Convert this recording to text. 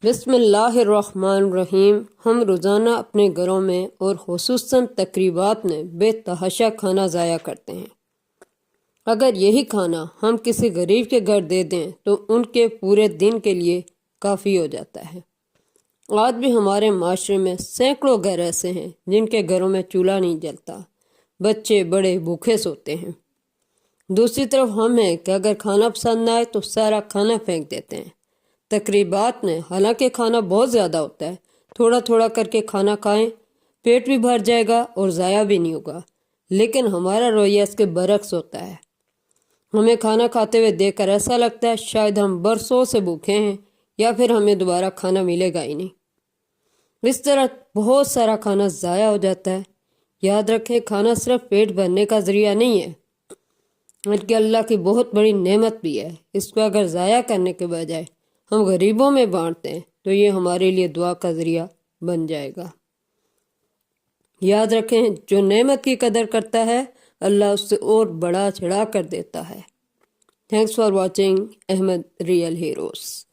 بسم اللہ الرحمن الرحیم۔ ہم روزانہ اپنے گھروں میں اور خصوصاً تقریبات میں بے تحاشا کھانا ضائع کرتے ہیں۔ اگر یہی کھانا ہم کسی غریب کے گھر دے دیں تو ان کے پورے دن کے لیے کافی ہو جاتا ہے۔ آج بھی ہمارے معاشرے میں سینکڑوں گھر ایسے ہیں جن کے گھروں میں چولہا نہیں جلتا، بچے بڑے بھوکے سوتے ہیں۔ دوسری طرف ہم ہیں کہ اگر کھانا پسند نہ آئے تو سارا کھانا پھینک دیتے ہیں۔ تقریبات میں حالانکہ کھانا بہت زیادہ ہوتا ہے، تھوڑا تھوڑا کر کے کھانا کھائیں، پیٹ بھی بھر جائے گا اور ضائع بھی نہیں ہوگا، لیکن ہمارا رویہ اس کے برعکس ہوتا ہے۔ ہمیں کھانا کھاتے ہوئے دیکھ کر ایسا لگتا ہے شاید ہم برسوں سے بھوکے ہیں یا پھر ہمیں دوبارہ کھانا ملے گا ہی نہیں۔ اس طرح بہت سارا کھانا ضائع ہو جاتا ہے۔ یاد رکھیں، کھانا صرف پیٹ بھرنے کا ذریعہ نہیں ہے بلکہ اللہ کی بہت بڑی نعمت بھی ہے۔ اس کو اگر ضائع کرنے کے بجائے ہم غریبوں میں بانٹتے ہیں تو یہ ہمارے لیے دعا کا ذریعہ بن جائے گا۔ یاد رکھیں، جو نعمت کی قدر کرتا ہے اللہ اس سے اور بڑا چڑھا کر دیتا ہے۔ Thanks for watching Ahmed real heroes.